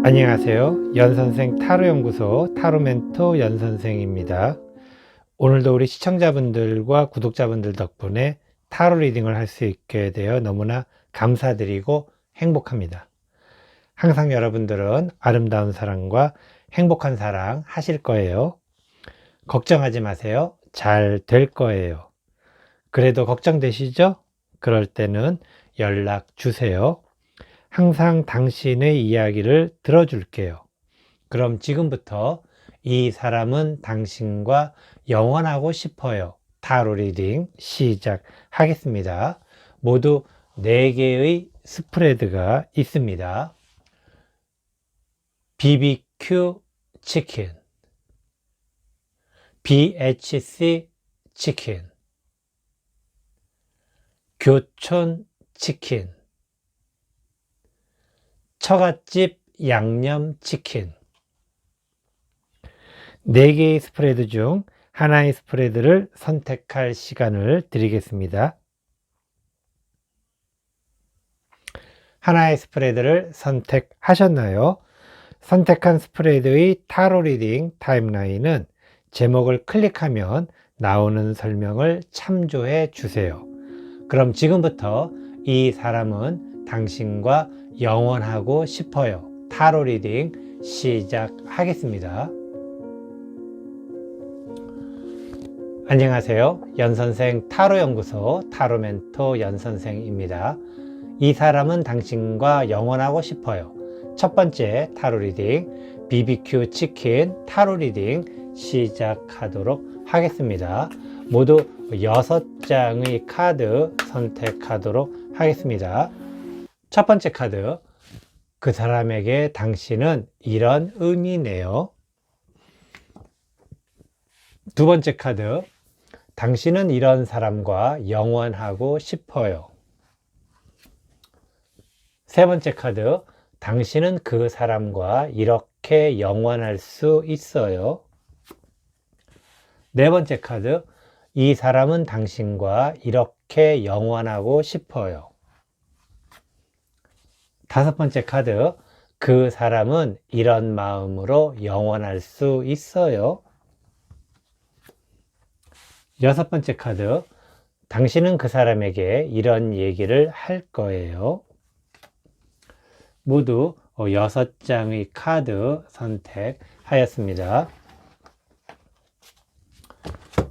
안녕하세요. 연선생 타로연구소 타로멘토 연선생입니다. 오늘도 우리 시청자분들과 구독자분들 덕분에 타로 리딩을 할 수 있게 되어 너무나 감사드리고 행복합니다. 항상 여러분들은 아름다운 사랑과 행복한 사랑 하실 거예요. 걱정하지 마세요. 잘 될 거예요. 그래도 걱정되시죠? 그럴 때는 연락 주세요. 항상 당신의 이야기를 들어줄게요. 그럼 지금부터 이 사람은 당신과 영원하고 싶어요. 타로 리딩 시작하겠습니다. 모두 4개의 스프레드가 있습니다. BBQ 치킨, BHC 치킨, 교촌 치킨, 처갓집 양념치킨. 4개의 스프레드 중 하나의 스프레드를 선택할 시간을 드리겠습니다. 하나의 스프레드를 선택하셨나요? 선택한 스프레드의 타로 리딩 타임라인은 제목을 클릭하면 나오는 설명을 참조해 주세요. 그럼 지금부터 이 사람은 당신과 영원하고 싶어요. 타로 리딩 시작하겠습니다. 안녕하세요. 연선생 타로연구소 타로멘토 연선생입니다. 이 사람은 당신과 영원하고 싶어요. 첫 번째 타로 리딩 BBQ 치킨 타로 리딩 시작하도록 하겠습니다. 모두 6장의 카드 선택하도록 하겠습니다. 첫 번째 카드, 그 사람에게 당신은 이런 의미네요. 두 번째 카드, 당신은 이런 사람과 영원하고 싶어요. 세 번째 카드, 당신은 그 사람과 이렇게 영원할 수 있어요. 네 번째 카드, 이 사람은 당신과 이렇게 영원하고 싶어요. 다섯 번째 카드, 그 사람은 이런 마음으로 영원할 수 있어요. 여섯 번째 카드, 당신은 그 사람에게 이런 얘기를 할 거예요. 모두 6장의 카드 선택하였습니다.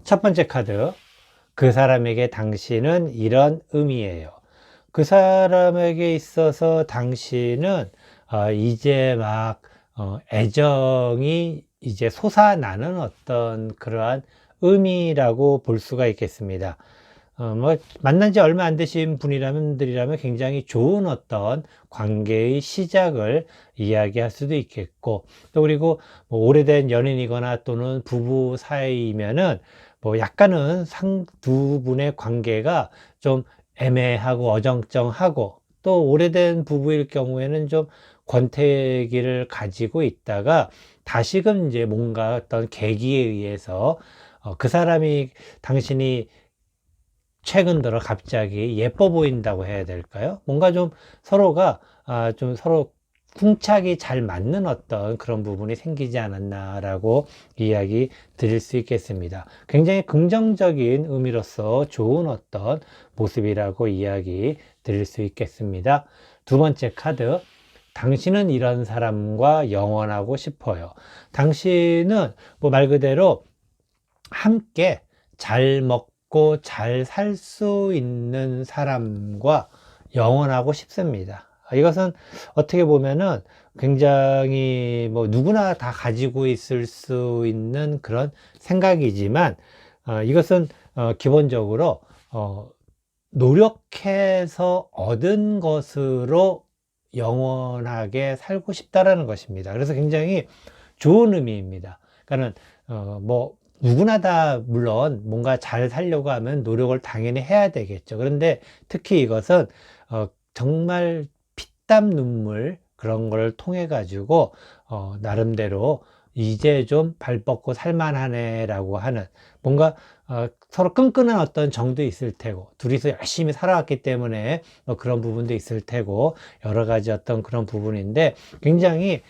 첫 번째 카드, 그 사람에게 당신은 이런 의미예요. 그 사람에게 있어서 당신은 이제 막 애정이 이제 솟아나는 어떤 그러한 의미라고 볼 수가 있겠습니다. 만난 지 얼마 안 되신 분이라면 굉장히 좋은 어떤 관계의 시작을 이야기할 수도 있겠고, 또 그리고 오래된 연인이거나 또는 부부 사이이면은 약간은 두 분의 관계가 좀 애매하고 어정쩡하고, 또 오래된 부부일 경우에는 좀 권태기를 가지고 있다가 다시금 이제 뭔가 어떤 계기에 의해서 그 사람이 당신이 최근 들어 갑자기 예뻐 보인다고 해야 될까요? 뭔가 좀 서로가 좀 서로 쿵짝이 잘 맞는 어떤 그런 부분이 생기지 않았나라고 이야기 드릴 수 있겠습니다. 굉장히 긍정적인 의미로서 좋은 어떤 모습이라고 이야기 드릴 수 있겠습니다. 두 번째 카드, 당신은 이런 사람과 영원하고 싶어요. 당신은 말 그대로 함께 잘 먹고 잘 살 수 있는 사람과 영원하고 싶습니다. 이것은 어떻게 보면은 굉장히 누구나 다 가지고 있을 수 있는 그런 생각이지만, 이것은 기본적으로 노력해서 얻은 것으로 영원하게 살고 싶다라는 것입니다. 그래서 굉장히 좋은 의미입니다. 그러니까는 누구나 다 물론 뭔가 잘 살려고 하면 노력을 당연히 해야 되겠죠. 그런데 특히 이것은 정말 피땀 눈물 그런 걸 통해 가지고 나름대로 이제 좀 발 뻗고 살만하네라고 하는 뭔가 서로 끈끈한 어떤 정도 있을 테고, 둘이서 열심히 살아왔기 때문에 뭐 그런 부분도 있을 테고, 여러 가지 어떤 그런 부분인데 굉장히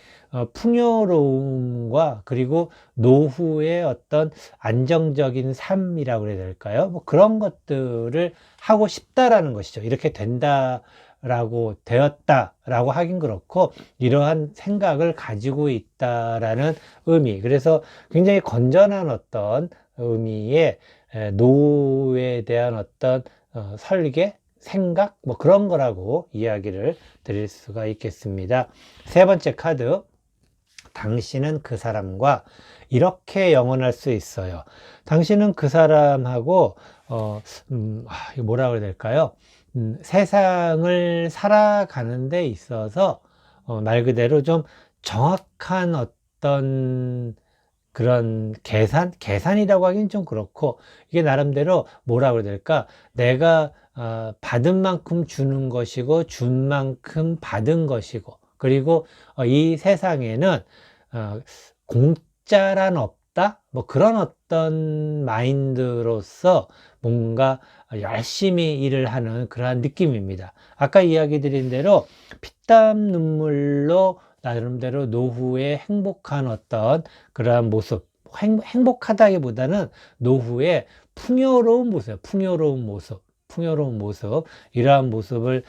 풍요로움과 그리고 노후의 어떤 안정적인 삶이라고 그래야 될까요? 뭐 그런 것들을 하고 싶다라는 것이죠. 이렇게 된다라고 되었다라고 하긴 그렇고, 이러한 생각을 가지고 있다라는 의미. 그래서 굉장히 건전한 어떤 의미의 노후에 대한 어떤 설계, 생각, 뭐 그런 거라고 이야기를 드릴 수가 있겠습니다. 세 번째 카드, 당신은 그 사람과 이렇게 영원할 수 있어요. 당신은 그 사람하고 이거 뭐라 그래야 될까요? 세상을 살아가는 데 있어서 말 그대로 좀 정확한 어떤 그런 계산이라고 하긴 좀 그렇고, 이게 나름대로 뭐라 그래야 될까? 내가 받은 만큼 주는 것이고, 준 만큼 받은 것이고, 그리고 이 세상에는 공짜란 없다? 뭐 그런 어떤 마인드로서 뭔가 열심히 일을 하는 그러한 느낌입니다. 아까 이야기 드린 대로 피땀 눈물로 나름대로 노후의 행복한 어떤 그러한 모습, 행복하다기보다는 노후의 풍요로운 모습, 풍요로운 모습, 이러한 모습을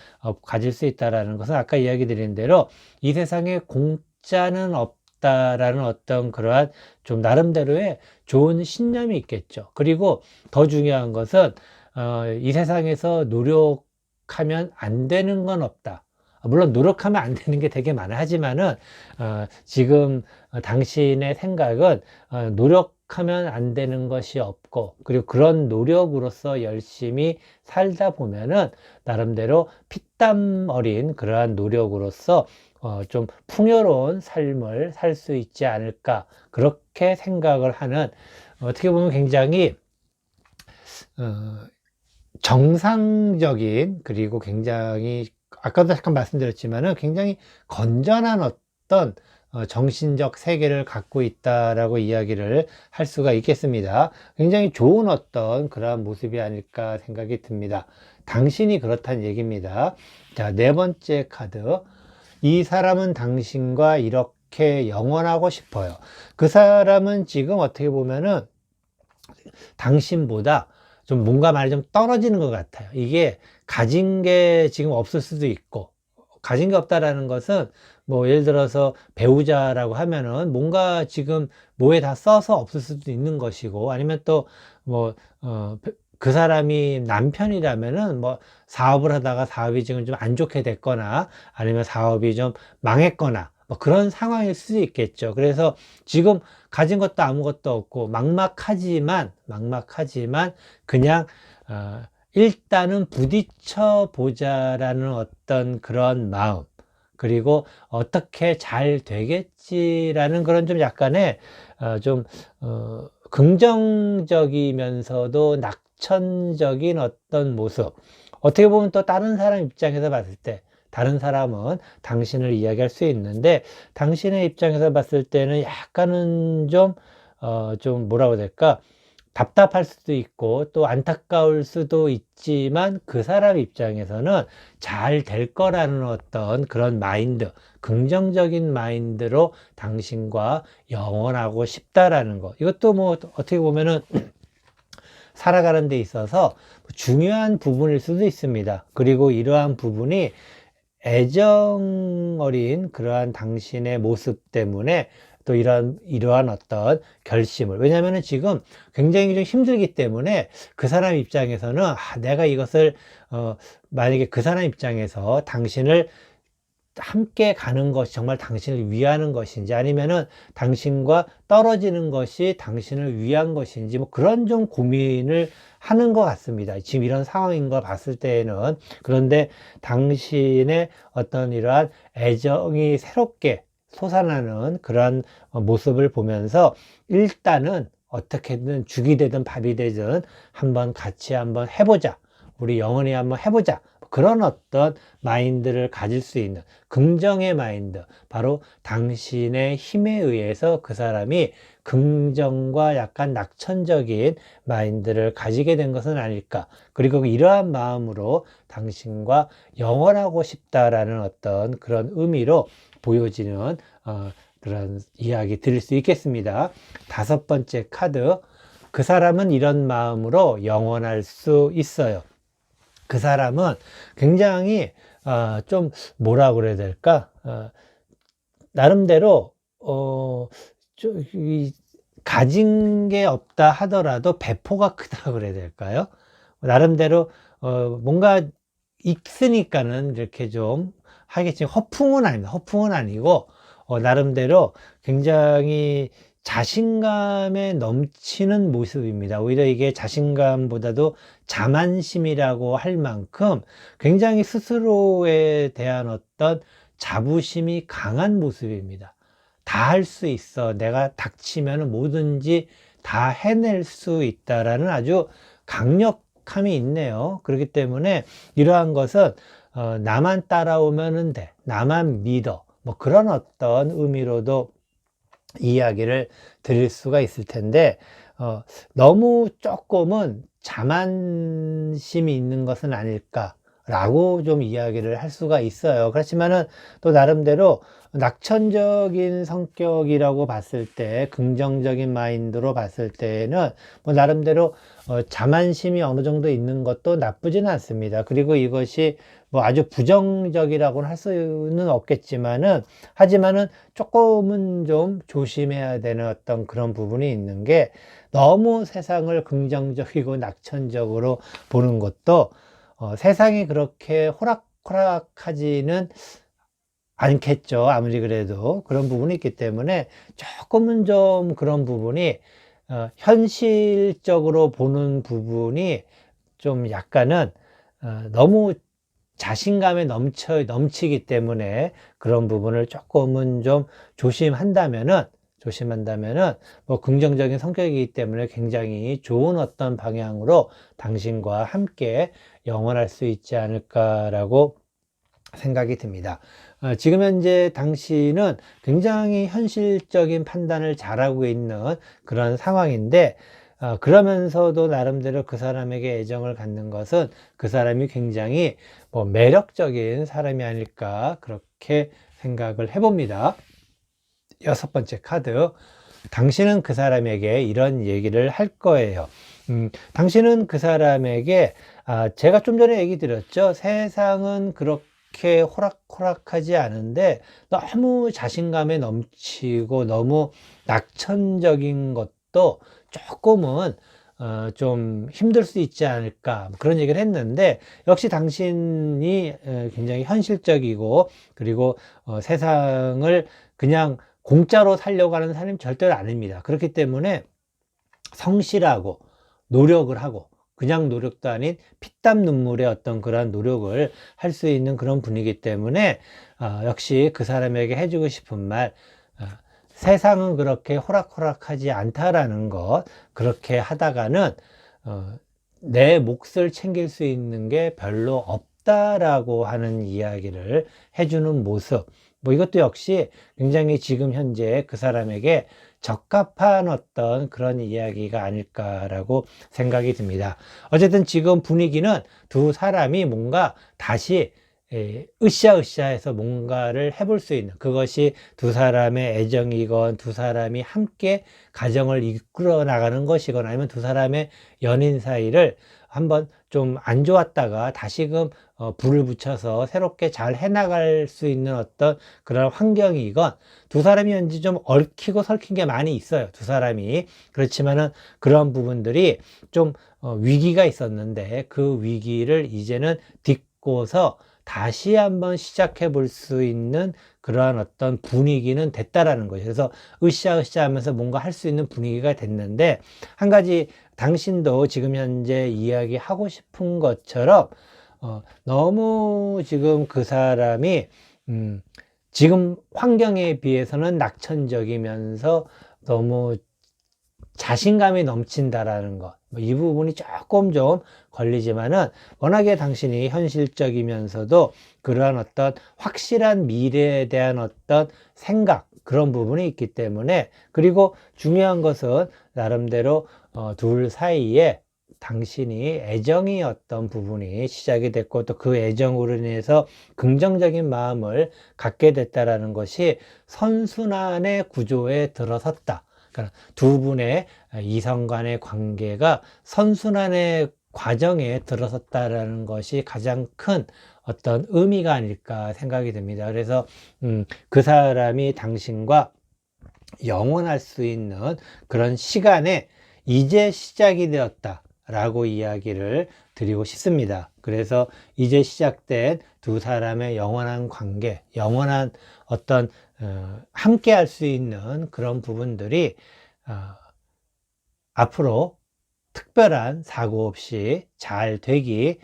가질 수 있다라는 것은 아까 이야기 드린 대로 이 세상에 공짜는 없다라는 어떤 그러한 좀 나름대로의 좋은 신념이 있겠죠. 그리고 더 중요한 것은 이 세상에서 노력하면 안 되는 건 없다. 물론 노력하면 안 되는 게 되게 많아. 하지만은 지금 당신의 생각은 노력하면 안 되는 것이 없고, 그리고 그런 노력으로서 열심히 살다 보면은 나름대로 피땀 어린 그러한 노력으로서 좀 풍요로운 삶을 살 수 있지 않을까, 그렇게 생각을 하는, 어떻게 보면 굉장히 정상적인, 그리고 굉장히 아까도 잠깐 말씀드렸지만은 굉장히 건전한 어떤 정신적 세계를 갖고 있다라고 이야기를 할 수가 있겠습니다. 굉장히 좋은 어떤 그러한 모습이 아닐까 생각이 듭니다. 당신이 그렇다는 얘기입니다. 자, 네 번째 카드. 이 사람은 당신과 이렇게 영원하고 싶어요. 그 사람은 지금 어떻게 보면은 당신보다 좀 뭔가 많이 좀 떨어지는 것 같아요. 이게 가진 게 지금 없을 수도 있고, 가진 게 없다라는 것은 뭐 예를 들어서 배우자라고 하면은 뭔가 지금 뭐에 다 써서 없을 수도 있는 것이고, 아니면 또 뭐 그 사람이 남편이라면은 뭐 사업을 하다가 사업이 지금 좀 안 좋게 됐거나, 아니면 사업이 좀 망했거나, 뭐 그런 상황일 수도 있겠죠. 그래서 지금 가진 것도 아무것도 없고 막막하지만 그냥 일단은 부딪혀 보자라는 어떤 그런 마음, 그리고 어떻게 잘 되겠지라는 그런 좀 약간의 좀 긍정적이면서도 낙천적인 어떤 모습. 어떻게 보면 또 다른 사람 입장에서 봤을 때, 다른 사람은 당신을 이야기할 수 있는데, 당신의 입장에서 봤을 때는 약간은 좀 뭐라고 해야 될까? 답답할 수도 있고 또 안타까울 수도 있지만, 그 사람 입장에서는 잘 될 거라는 어떤 그런 마인드, 긍정적인 마인드로 당신과 영원하고 싶다라는 거. 이것도 뭐 어떻게 보면은 살아가는 데 있어서 중요한 부분일 수도 있습니다. 그리고 이러한 부분이 애정 어린 그러한 당신의 모습 때문에 또 이러한 어떤 결심을, 왜냐하면 지금 굉장히 좀 힘들기 때문에 그 사람 입장에서는 내가 이것을 만약에 그 사람 입장에서 당신을 함께 가는 것이 정말 당신을 위하는 것인지, 아니면은 당신과 떨어지는 것이 당신을 위한 것인지, 뭐 그런 좀 고민을 하는 것 같습니다. 지금 이런 상황인 걸 봤을 때에는. 그런데 당신의 어떤 이러한 애정이 새롭게 솟아나는 그런 모습을 보면서 일단은 어떻게든 죽이 되든 밥이 되든 한번 같이 한번 해보자, 우리 영원히 한번 해보자, 그런 어떤 마인드를 가질 수 있는 긍정의 마인드, 바로 당신의 힘에 의해서 그 사람이 긍정과 약간 낙천적인 마인드를 가지게 된 것은 아닐까. 그리고 이러한 마음으로 당신과 영원하고 싶다라는 어떤 그런 의미로 보여지는 그런 이야기 드릴 수 있겠습니다. 5번째 카드, 그 사람은 이런 마음으로 영원할 수 있어요. 그 사람은 굉장히 좀 뭐라 그래야 될까, 나름대로 가진 게 없다 하더라도 배포가 크다 그래야 될까요? 나름대로 뭔가 있으니까는 이렇게 좀 하겠지만 허풍은 아닙니다. 허풍은 아니고 나름대로 굉장히 자신감에 넘치는 모습입니다. 오히려 이게 자신감보다도 자만심이라고 할 만큼 굉장히 스스로에 대한 어떤 자부심이 강한 모습입니다. 다 할 수 있어. 내가 닥치면 뭐든지 다 해낼 수 있다라는 아주 강력함이 있네요. 그렇기 때문에 이러한 것은 나만 따라오면 돼. 나만 믿어. 뭐 그런 어떤 의미로도 이야기를 드릴 수가 있을 텐데, 너무 조금은 자만심이 있는 것은 아닐까라고 좀 이야기를 할 수가 있어요. 그렇지만은 또 나름대로 낙천적인 성격이라고 봤을 때, 긍정적인 마인드로 봤을 때는 뭐 나름대로 자만심이 어느 정도 있는 것도 나쁘지는 않습니다. 그리고 이것이 뭐 아주 부정적이라고는 할 수는 없겠지만은, 하지만은 조금은 좀 조심해야 되는 어떤 그런 부분이 있는 게, 너무 세상을 긍정적이고 낙천적으로 보는 것도 세상이 그렇게 호락호락하지는 않겠죠. 아무리 그래도 그런 부분이 있기 때문에 조금은 좀 그런 부분이 현실적으로 보는 부분이 좀 약간은 너무 자신감에 넘치기 때문에 그런 부분을 조금은 좀 조심한다면은 뭐 긍정적인 성격이기 때문에 굉장히 좋은 어떤 방향으로 당신과 함께 영원할 수 있지 않을까라고 생각이 듭니다. 지금 현재 당신은 굉장히 현실적인 판단을 잘하고 있는 그런 상황인데, 그러면서도 나름대로 그 사람에게 애정을 갖는 것은 그 사람이 굉장히 뭐 매력적인 사람이 아닐까, 그렇게 생각을 해봅니다. 6번째 카드, 당신은 그 사람에게 이런 얘기를 할 거예요. 당신은 그 사람에게, 제가 좀 전에 얘기 드렸죠. 세상은 그렇게 호락호락하지 않은데 너무 자신감에 넘치고 너무 낙천적인 것도 조금은 좀 힘들 수 있지 않을까, 그런 얘기를 했는데, 역시 당신이 굉장히 현실적이고, 그리고 세상을 그냥 공짜로 살려고 하는 사람이 절대로 아닙니다. 그렇기 때문에 성실하고 노력을 하고, 그냥 노력도 아닌 피땀 눈물의 어떤 그런 노력을 할 수 있는 그런 분이기 때문에 역시 그 사람에게 해주고 싶은 말, 세상은 그렇게 호락호락하지 않다라는 것, 그렇게 하다가는 내 몫을 챙길 수 있는 게 별로 없다라고 하는 이야기를 해주는 모습, 뭐 이것도 역시 굉장히 지금 현재 그 사람에게 적합한 어떤 그런 이야기가 아닐까라고 생각이 듭니다. 어쨌든 지금 분위기는 두 사람이 뭔가 다시 으쌰으쌰해서 뭔가를 해볼 수 있는, 그것이 두 사람의 애정이건 두 사람이 함께 가정을 이끌어 나가는 것이거나, 아니면 두 사람의 연인 사이를 한번 좀 안 좋았다가 다시금 불을 붙여서 새롭게 잘 해나갈 수 있는 어떤 그런 환경이건, 두 사람이 현재 좀 얽히고 설킨 게 많이 있어요, 두 사람이. 그렇지만은 그런 부분들이 좀 위기가 있었는데 그 위기를 이제는 딛고서 다시 한번 시작해 볼 수 있는 그러한 어떤 분위기는 됐다라는 거죠. 그래서 으쌰으쌰 하면서 뭔가 할 수 있는 분위기가 됐는데, 한 가지 당신도 지금 현재 이야기하고 싶은 것처럼 너무 지금 그 사람이 지금 환경에 비해서는 낙천적이면서 너무 자신감이 넘친다라는 것, 이 부분이 조금 좀 걸리지만은 워낙에 당신이 현실적이면서도 그러한 어떤 확실한 미래에 대한 어떤 생각, 그런 부분이 있기 때문에, 그리고 중요한 것은 나름대로 둘 사이에 당신이 애정이 어떤 부분이 시작이 됐고, 또 그 애정으로 인해서 긍정적인 마음을 갖게 됐다라는 것이 선순환의 구조에 들어섰다. 그러니까 두 분의 이성 간의 관계가 선순환의 과정에 들어섰다라는 것이 가장 큰 어떤 의미가 아닐까 생각이 듭니다. 그래서 그 사람이 당신과 영원할 수 있는 그런 시간에 이제 시작이 되었다 라고 이야기를 드리고 싶습니다. 그래서 이제 시작된 두 사람의 영원한 관계, 영원한 어떤 함께 할 수 있는 그런 부분들이 앞으로 특별한 사고 없이 잘 되기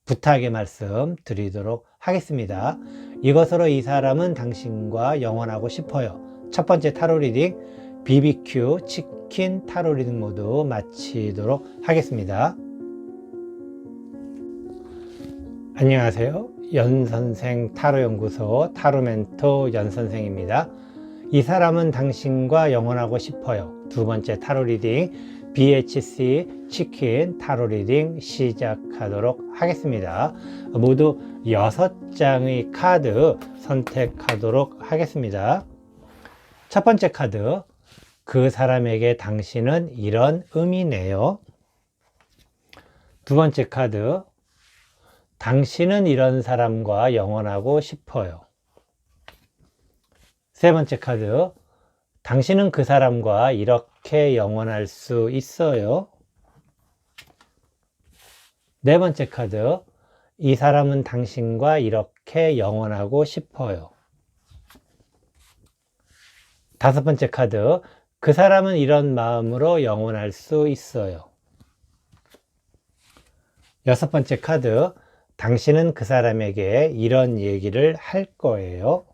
부탁의 말씀 드리도록 하겠습니다. 이것으로 이 사람은 당신과 영원하고 싶어요. 첫 번째 타로 리딩 BBQ 치킨 타로 리딩 모두 마치도록 하겠습니다. 안녕하세요. 연선생 타로연구소 타로멘토 연선생입니다. 이 사람은 당신과 영원하고 싶어요. 두 번째 타로 리딩 BHC 치킨 타로 리딩 시작하도록 하겠습니다. 모두 6장의 카드 선택하도록 하겠습니다. 첫 번째 카드, 그 사람에게 당신은 이런 의미네요. 두 번째 카드, 당신은 이런 사람과 영원하고 싶어요. 세 번째 카드, 당신은 그 사람과 이렇게 영원할 수 있어요. 네 번째 카드, 이 사람은 당신과 이렇게 영원하고 싶어요. 다섯 번째 카드, 그 사람은 이런 마음으로 영원할 수 있어요. 여섯 번째 카드, 당신은 그 사람에게 이런 얘기를 할 거예요.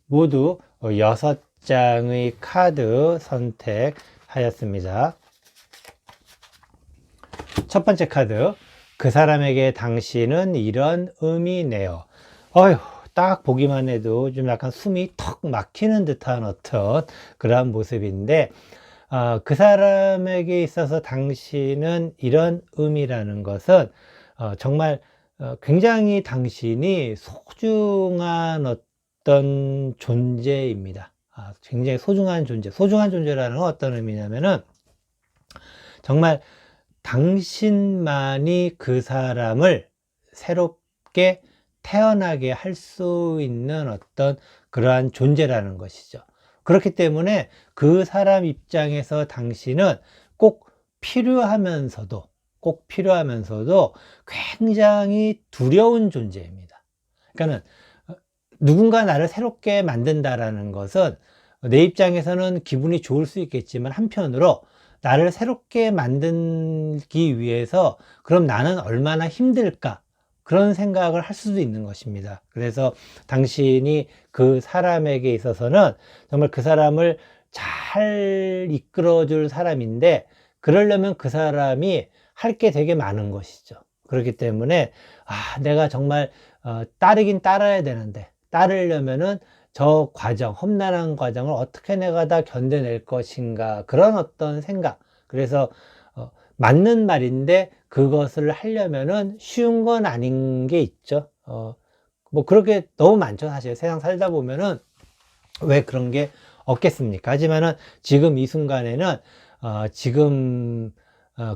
모두 6장의 카드 선택하였습니다. 첫 번째 카드, 그 사람에게 당신은 이런 의미네요. 어휴, 딱 보기만 해도 좀 약간 숨이 턱 막히는 듯한 어떤 그러한 모습인데, 그 사람에게 있어서 당신은 이런 의미라는 것은 정말 굉장히 당신이 소중한 어떤 존재입니다. 굉장히 소중한 존재. 소중한 존재라는 건 어떤 의미냐면은 정말 당신만이 그 사람을 새롭게 태어나게 할 수 있는 어떤 그러한 존재라는 것이죠. 그렇기 때문에 그 사람 입장에서 당신은 꼭 필요하면서도 굉장히 두려운 존재입니다. 그러니까는 누군가 나를 새롭게 만든다라는 것은 내 입장에서는 기분이 좋을 수 있겠지만, 한편으로 나를 새롭게 만들기 위해서 그럼 나는 얼마나 힘들까, 그런 생각을 할 수도 있는 것입니다. 그래서 당신이 그 사람에게 있어서는 정말 그 사람을 잘 이끌어줄 사람인데, 그러려면 그 사람이 할 게 되게 많은 것이죠. 그렇기 때문에 내가 정말 따르긴 따라야 되는데, 따르려면은 저 과정, 험난한 과정을 어떻게 내가 다 견뎌낼 것인가, 그런 어떤 생각. 그래서 맞는 말인데 그것을 하려면은 쉬운 건 아닌 게 있죠. 뭐 그렇게 너무 많죠. 사실 세상 살다 보면은 왜 그런 게 없겠습니까? 하지만은 지금 이 순간에는 지금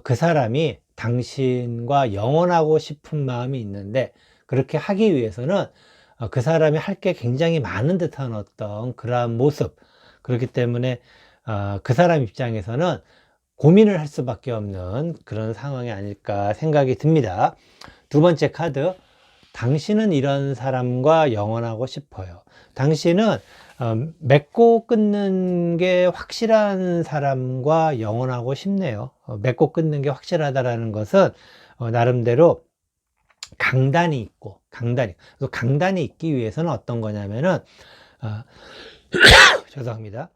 그 사람이 당신과 영원하고 싶은 마음이 있는데, 그렇게 하기 위해서는 그 사람이 할 게 굉장히 많은 듯한 어떤 그러한 모습. 그렇기 때문에 그 사람 입장에서는 고민을 할 수밖에 없는 그런 상황이 아닐까 생각이 듭니다. 두 번째 카드, 당신은 이런 사람과 영원하고 싶어요. 당신은 맺고 끊는 게 확실한 사람과 영원하고 싶네요. 맺고 끊는 게 확실하다라는 것은 나름대로 강단이 있고, 강단이 있기 위해서는 어떤 거냐면은 죄송합니다.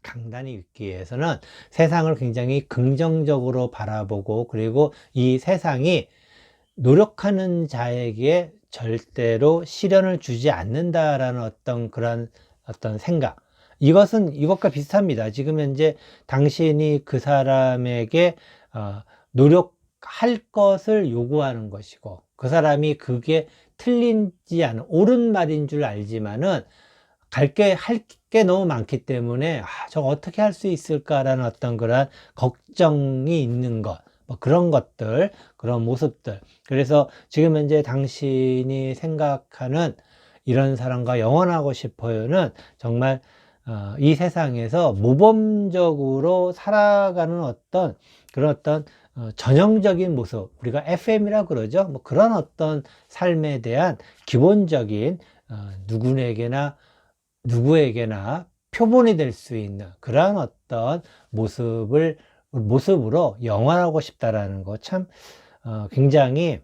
강단이 있기 위해서는 세상을 굉장히 긍정적으로 바라보고, 그리고 이 세상이 노력하는 자에게 절대로 시련을 주지 않는다라는 그런 생각. 이것과 비슷합니다. 지금 현재 당신이 그 사람에게 노력할 것을 요구하는 것이고, 그 사람이 그게 틀린지 않은 옳은 말인 줄 알지만은 할 게 너무 많기 때문에 저거 어떻게 할 수 있을까라는 그런 걱정이 있는 것, 뭐 그런 것들, 그런 모습들. 그래서 지금 현재 당신이 생각하는 이런 사람과 영원하고 싶어요는 정말 이 세상에서 모범적으로 살아가는 그런 전형적인 모습, 우리가 FM이라고 그러죠. 뭐 그런 삶에 대한 기본적인 누구에게나 표본이 될 수 있는 그러한 모습으로 영원하고 싶다라는 거, 참 굉장히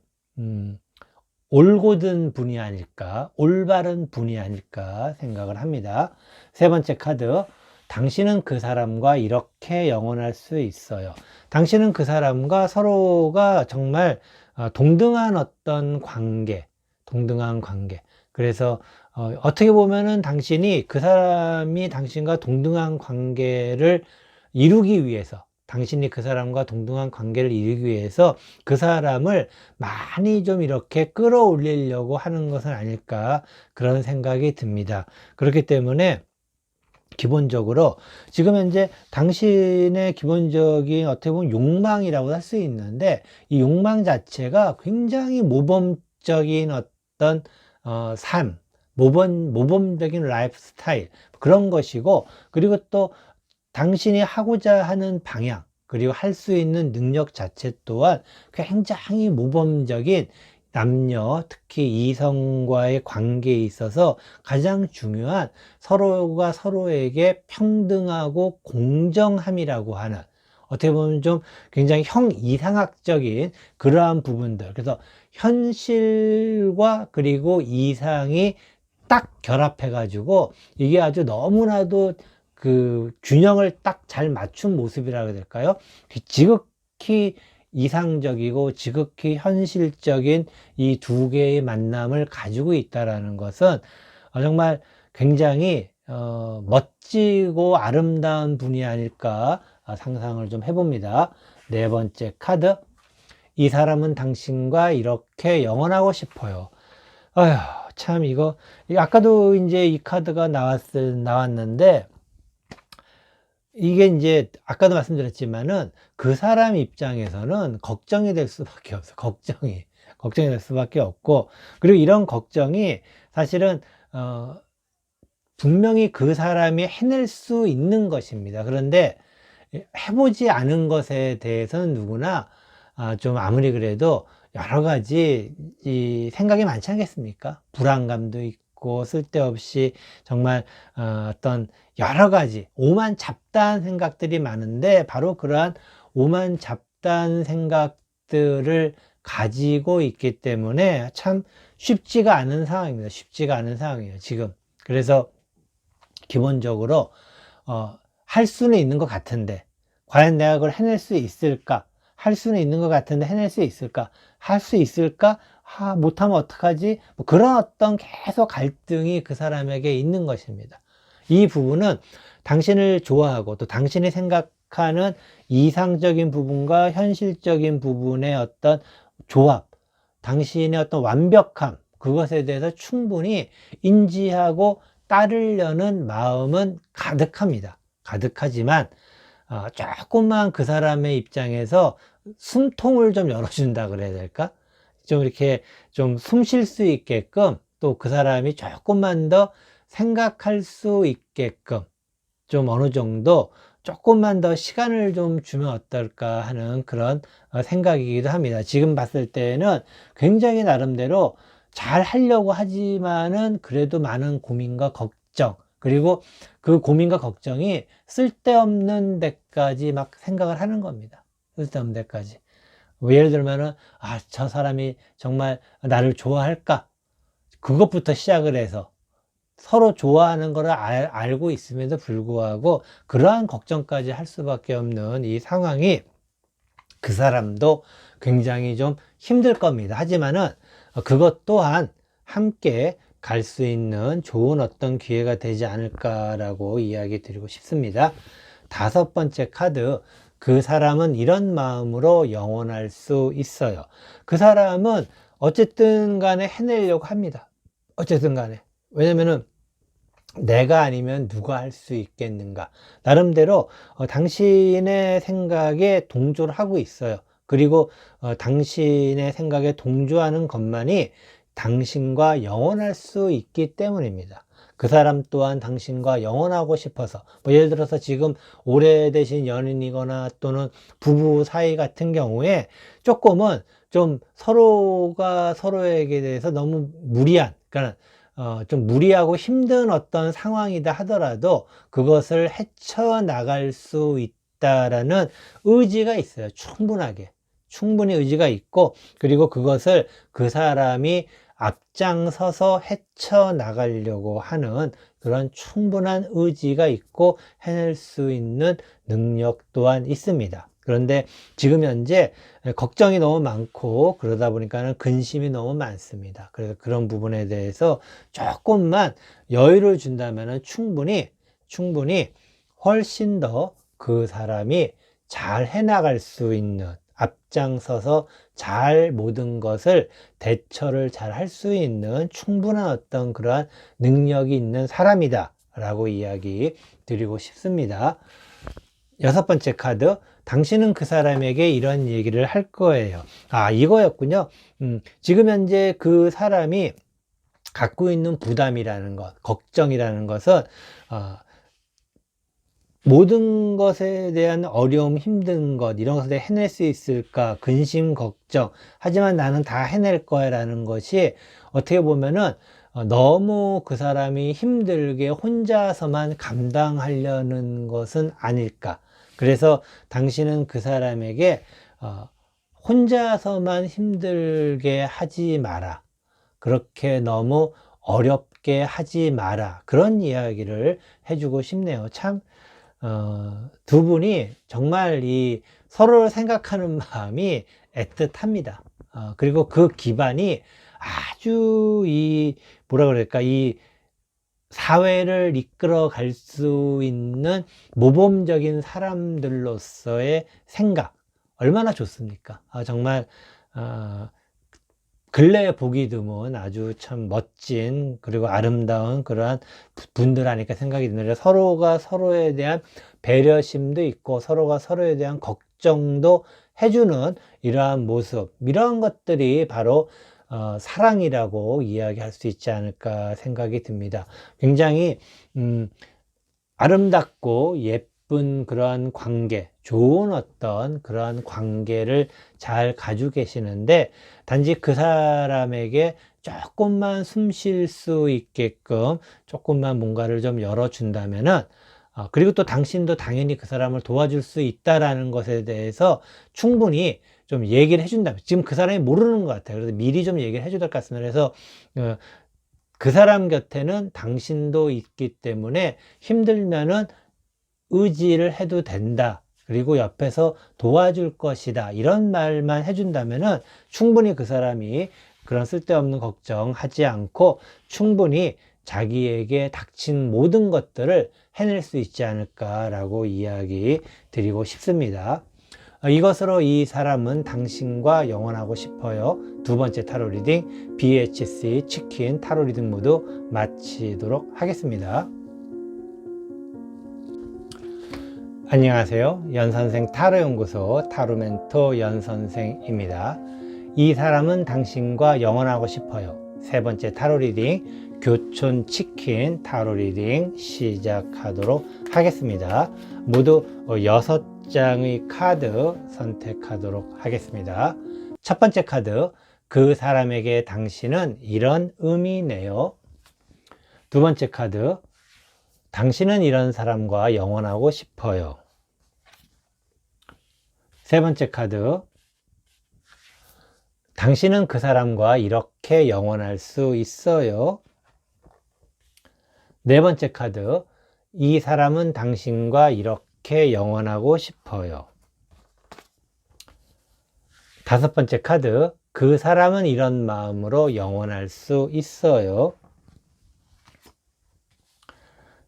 올곧은 분이 아닐까, 올바른 분이 아닐까 생각을 합니다. 세 번째 카드, 당신은 그 사람과 이렇게 영원할 수 있어요. 당신은 그 사람과 서로가 정말 동등한 동등한 관계. 그래서 어떻게 보면은 당신이 그 사람이 당신과 동등한 관계를 이루기 위해서, 당신이 그 사람과 동등한 관계를 이루기 위해서 그 사람을 많이 좀 이렇게 끌어올리려고 하는 것은 아닐까, 그런 생각이 듭니다. 그렇기 때문에 기본적으로 지금 현재 당신의 기본적인 어떻게 보면 욕망이라고 할 수 있는데, 이 욕망 자체가 굉장히 모범적인 삶, 모범적인 라이프 스타일, 그런 것이고, 그리고 또 당신이 하고자 하는 방향, 그리고 할 수 있는 능력 자체 또한 굉장히 모범적인, 남녀, 특히 이성과의 관계에 있어서 가장 중요한 서로가 서로에게 평등하고 공정함이라고 하는, 어떻게 보면 좀 굉장히 형이상학적인 그러한 부분들. 그래서 현실과 그리고 이상이 딱 결합해 가지고 이게 아주 너무나도 그 균형을 딱 잘 맞춘 모습이라고 해야 될까요? 지극히 이상적이고 지극히 현실적인 이 두 개의 만남을 가지고 있다라는 것은 정말 굉장히 멋지고 아름다운 분이 아닐까 상상을 좀 해봅니다. 네 번째 카드, 이 사람은 당신과 이렇게 영원하고 싶어요. 아휴, 참 아까도 이제 이 카드가 나왔는데, 이게 이제 아까도 말씀드렸지만은 그 사람 입장에서는 걱정이 될 수밖에 없어. 걱정이 될 수밖에 없고, 그리고 이런 걱정이 사실은 분명히 그 사람이 해낼 수 있는 것입니다. 그런데 해보지 않은 것에 대해서는 누구나 좀 아무리 그래도 여러 가지 생각이 많지 않겠습니까? 불안감도 있고, 쓸데없이 정말 여러 가지 오만잡다한 생각들이 많은데, 바로 그러한 오만잡다한 생각들을 가지고 있기 때문에 참 쉽지가 않은 상황입니다. 쉽지가 않은 상황이에요, 지금. 그래서 기본적으로 할 수는 있는 것 같은데, 과연 내가 그걸 해낼 수 있을까? 할 수는 있는 것 같은데 해낼 수 있을까? 할 수 있을까? 못하면 어떡하지? 뭐 그런 계속 갈등이 그 사람에게 있는 것입니다. 이 부분은 당신을 좋아하고 또 당신이 생각하는 이상적인 부분과 현실적인 부분의 조합, 당신의 완벽함, 그것에 대해서 충분히 인지하고 따르려는 마음은 가득합니다. 가득하지만 조금만 그 사람의 입장에서 숨통을 좀 열어준다 그래야 될까? 좀 이렇게 좀 숨 쉴 수 있게끔, 또 그 사람이 조금만 더 생각할 수 있게끔 좀 어느 정도 조금만 더 시간을 좀 주면 어떨까 하는 그런 생각이기도 합니다. 지금 봤을 때는 굉장히 나름대로 잘 하려고 하지만은 그래도 많은 고민과 걱정, 그리고 그 고민과 걱정이 쓸데없는 데까지 막 생각을 하는 겁니다. 쓸데없는 데까지. 예를 들면은 저 사람이 정말 나를 좋아할까? 그것부터 시작을 해서 서로 좋아하는 거를 알고 있음에도 불구하고 그러한 걱정까지 할 수밖에 없는 이 상황이 그 사람도 굉장히 좀 힘들 겁니다. 하지만은 그것 또한 함께 갈 수 있는 좋은 어떤 기회가 되지 않을까라고 이야기 드리고 싶습니다. 다섯 번째 카드, 그 사람은 이런 마음으로 영원할 수 있어요. 그 사람은 어쨌든 간에 해내려고 합니다. 어쨌든 간에. 왜냐면은 내가 아니면 누가 할 수 있겠는가. 나름대로 당신의 생각에 동조를 하고 있어요. 그리고 당신의 생각에 동조하는 것만이 당신과 영원할 수 있기 때문입니다. 그 사람 또한 당신과 영원하고 싶어서, 뭐 예를 들어서 지금 오래되신 연인이거나 또는 부부 사이 같은 경우에 조금은 좀 서로가 서로에게 대해서 너무 무리한, 그러니까 좀 무리하고 힘든 어떤 상황이다 하더라도 그것을 헤쳐나갈 수 있다라는 의지가 있어요. 충분히 의지가 있고, 그리고 그것을 그 사람이 앞장서서 헤쳐나가려고 하는 그런 충분한 의지가 있고 해낼 수 있는 능력 또한 있습니다. 그런데 지금 현재 걱정이 너무 많고 그러다 보니까는 근심이 너무 많습니다. 그래서 그런 부분에 대해서 조금만 여유를 준다면은 충분히 훨씬 더 그 사람이 잘 해나갈 수 있는, 앞장서서 잘 모든 것을 대처를 잘 할 수 있는 충분한 어떤 그러한 능력이 있는 사람이다 라고 이야기 드리고 싶습니다. 여섯 번째 카드, 당신은 그 사람에게 이런 얘기를 할 거예요. 아, 이거였군요. 지금 현재 그 사람이 갖고 있는 부담이라는 것, 걱정이라는 것은 모든 것에 대한 어려움, 힘든 것, 이런 것을 해낼 수 있을까, 근심, 걱정. 하지만 나는 다 해낼 거야 라는 것이 어떻게 보면은 너무 그 사람이 힘들게 혼자서만 감당하려는 것은 아닐까. 그래서 당신은 그 사람에게 혼자서만 힘들게 하지 마라. 그렇게 너무 어렵게 하지 마라. 그런 이야기를 해주고 싶네요. 참, 두 분이 정말 이 서로를 생각하는 마음이 애틋합니다. 그리고 그 기반이 아주 뭐라 그럴까, 이 사회를 이끌어 갈 수 있는 모범적인 사람들로서의 생각, 얼마나 좋습니까? 정말, 근래에 보기 드문 아주 참 멋진 그리고 아름다운 그러한 분들 아닐까 생각이 드는데, 서로가 서로에 대한 배려심도 있고 서로가 서로에 대한 걱정도 해주는 이러한 모습, 이러한 것들이 바로 사랑이라고 이야기할 수 있지 않을까 생각이 듭니다. 굉장히 아름답고 예쁜 그러한 관계, 좋은 어떤 그러한 관계를 잘 가지고 계시는데, 단지 그 사람에게 조금만 숨 쉴 수 있게끔 조금만 뭔가를 좀 열어준다면은, 그리고 또 당신도 당연히 그 사람을 도와줄 수 있다라는 것에 대해서 충분히 좀 얘기를 해준다면, 지금 그 사람이 모르는 것 같아요. 그래서 미리 좀 얘기를 해줘야 될 것 같습니다. 그래서 그 사람 곁에는 당신도 있기 때문에 힘들면은 의지를 해도 된다. 그리고 옆에서 도와줄 것이다. 이런 말만 해준다면은 충분히 그 사람이 그런 쓸데없는 걱정하지 않고 충분히 자기에게 닥친 모든 것들을 해낼 수 있지 않을까라고 이야기 드리고 싶습니다. 이것으로 이 사람은 당신과 영원하고 싶어요. 두 번째 타로 리딩 BHC 치킨 타로 리딩 모두 마치도록 하겠습니다. 안녕하세요. 연선생 타로연구소 타로멘토 연선생입니다. 이 사람은 당신과 영원하고 싶어요. 세 번째 타로 리딩 교촌 치킨 타로 리딩 시작하도록 하겠습니다. 모두 6장의 카드 선택하도록 하겠습니다. 첫 번째 카드, 그 사람에게 당신은 이런 의미네요. 두 번째 카드, 당신은 이런 사람과 영원하고 싶어요. 세 번째 카드, 당신은 그 사람과 이렇게 영원할 수 있어요. 네 번째 카드, 이 사람은 당신과 이렇게 영원하고 싶어요. 다섯 번째 카드, 그 사람은 이런 마음으로 영원할 수 있어요.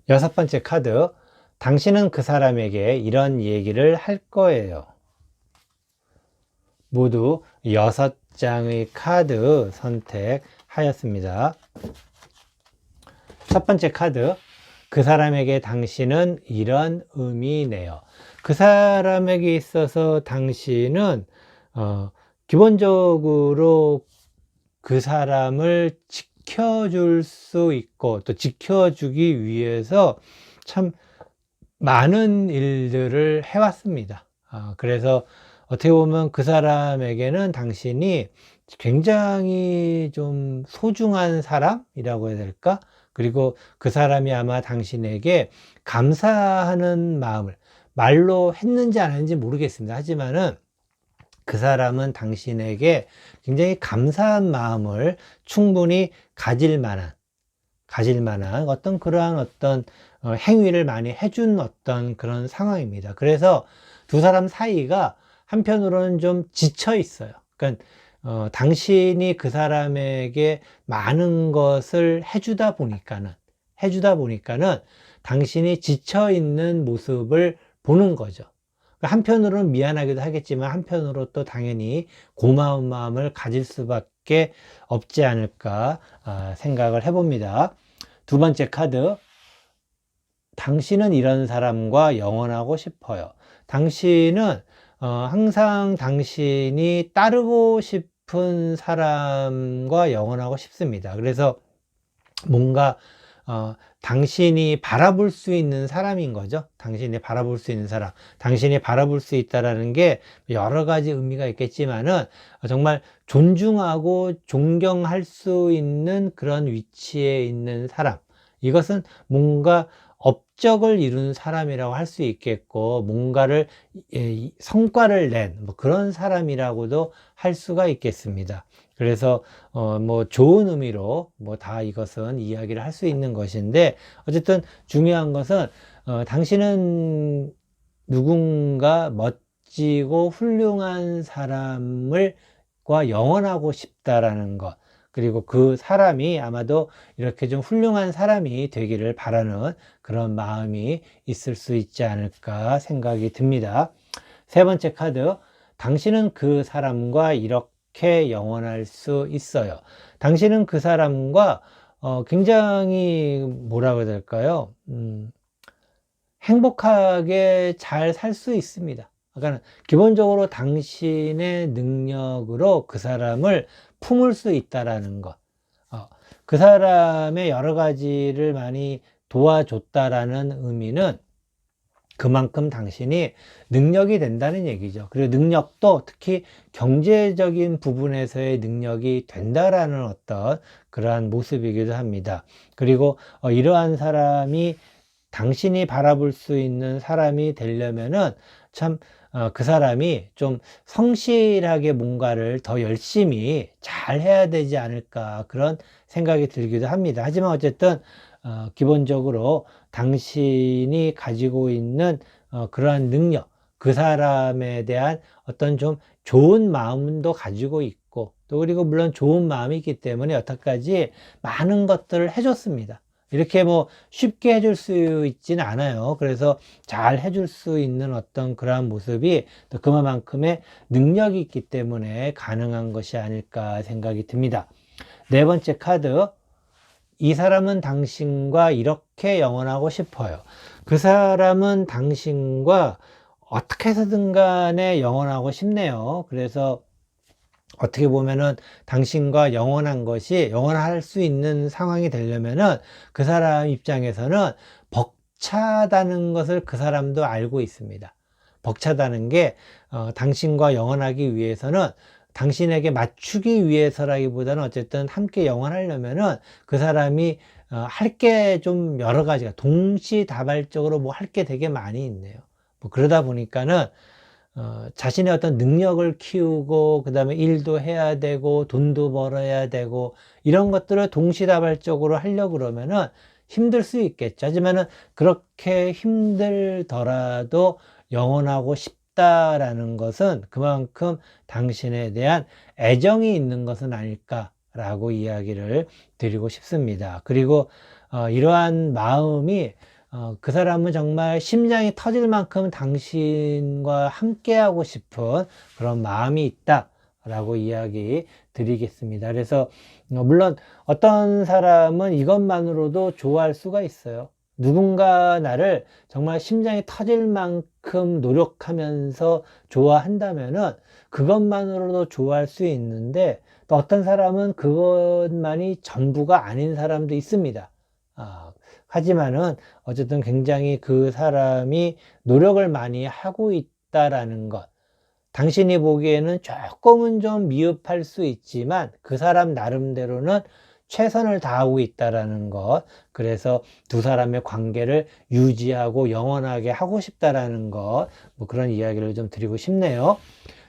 여섯 번째 카드, 당신은 그 사람에게 이런 얘기를 할 거예요. 모두 6장의 카드 선택하였습니다. 첫 번째 카드, 그 사람에게 당신은 이런 의미네요. 그 사람에게 있어서 당신은 기본적으로 그 사람을 지켜줄 수 있고 또 지켜주기 위해서 참 많은 일들을 해왔습니다. 그래서 어떻게 보면 그 사람에게는 당신이 굉장히 좀 소중한 사람이라고 해야 될까? 그리고 그 사람이 아마 당신에게 감사하는 마음을 말로 했는지 안 했는지 모르겠습니다. 하지만은 그 사람은 당신에게 굉장히 감사한 마음을 충분히 가질 만한 어떤 그러한 어떤 행위를 많이 해준 어떤 그런 상황입니다. 그래서 두 사람 사이가 한편으로는 좀 지쳐 있어요. 그러니까 당신이 그 사람에게 많은 것을 해주다 보니까는 당신이 지쳐 있는 모습을 보는 거죠. 한편으로는 미안하기도 하겠지만 한편으로 또 당연히 고마운 마음을 가질 수밖에 없지 않을까 생각을 해봅니다. 두 번째 카드, 당신은 이런 사람과 영원하고 싶어요. 당신은 항상 당신이 따르고 싶은 사람과 영원하고 싶습니다. 그래서 뭔가 당신이 바라볼 수 있는 사람인 거죠. 당신이 바라볼 수 있는 사람. 당신이 바라볼 수 있다라는 게 여러 가지 의미가 있겠지만은 정말 존중하고 존경할 수 있는 그런 위치에 있는 사람. 이것은 뭔가 업적을 이룬 사람이라고 할 수 있겠고, 뭔가를 성과를 낸 뭐 그런 사람이라고도 할 수가 있겠습니다. 그래서 뭐 좋은 의미로 뭐 다 이것은 이야기를 할 수 있는 것인데, 어쨌든 중요한 것은 당신은 누군가 멋지고 훌륭한 사람과 영원하고 싶다라는 것, 그리고 그 사람이 아마도 이렇게 좀 훌륭한 사람이 되기를 바라는 그런 마음이 있을 수 있지 않을까 생각이 듭니다. 세 번째 카드, 당신은 그 사람과 이렇게 영원할 수 있어요. 당신은 그 사람과 굉장히 뭐라고 해야 될까요? 행복하게 잘 살 수 있습니다. 그러니까 기본적으로 당신의 능력으로 그 사람을 품을 수 있다라는 것, 그 사람의 여러 가지를 많이 도와줬다라는 의미는 그만큼 당신이 능력이 된다는 얘기죠. 그리고 능력도 특히 경제적인 부분에서의 능력이 된다라는 어떤 그러한 모습이기도 합니다. 그리고 이러한 사람이 당신이 바라볼 수 있는 사람이 되려면은 참 그 사람이 좀 성실하게 뭔가를 더 열심히 잘 해야 되지 않을까 그런 생각이 들기도 합니다. 하지만 어쨌든 기본적으로 당신이 가지고 있는 그러한 능력, 그 사람에 대한 어떤 좀 좋은 마음도 가지고 있고, 또 그리고 물론 좋은 마음이 있기 때문에 여태까지 많은 것들을 해줬습니다. 이렇게 뭐 쉽게 해줄 수 있지는 않아요. 그래서 잘 해줄 수 있는 어떤 그러한 모습이 또 그만큼의 능력이 있기 때문에 가능한 것이 아닐까 생각이 듭니다. 네 번째 카드, 이 사람은 당신과 이렇게 영원하고 싶어요. 그 사람은 당신과 어떻게 해서든 간에 영원하고 싶네요. 그래서 어떻게 보면은 당신과 영원할 수 있는 상황이 되려면은 그 사람 입장에서는 벅차다는 것을 그 사람도 알고 있습니다. 벅차다는 게 당신과 영원하기 위해서는 당신에게 맞추기 위해서라기보다는 어쨌든 함께 영원하려면은 그 사람이 할 게 좀 여러 가지가 동시다발적으로 뭐 할 게 되게 많이 있네요. 뭐 그러다 보니까는 자신의 어떤 능력을 키우고 그 다음에 일도 해야 되고 돈도 벌어야 되고 이런 것들을 동시다발적으로 하려고 그러면은 힘들 수 있겠죠. 하지만은 그렇게 힘들더라도 영원하고 싶다라는 것은 그만큼 당신에 대한 애정이 있는 것은 아닐까라고 이야기를 드리고 싶습니다. 그리고 이러한 마음이 그 사람은 정말 심장이 터질 만큼 당신과 함께하고 싶은 그런 마음이 있다라고 이야기 드리겠습니다. 그래서 물론 어떤 사람은 이것만으로도 좋아할 수가 있어요. 누군가 나를 정말 심장이 터질 만큼 노력하면서 좋아한다면은 그것만으로도 좋아할 수 있는데, 또 어떤 사람은 그것만이 전부가 아닌 사람도 있습니다. 하지만은 어쨌든 굉장히 그 사람이 노력을 많이 하고 있다라는 것, 당신이 보기에는 조금은 좀 미흡할 수 있지만 그 사람 나름대로는 최선을 다하고 있다라는 것, 그래서 두 사람의 관계를 유지하고 영원하게 하고 싶다라는 것, 뭐 그런 이야기를 좀 드리고 싶네요.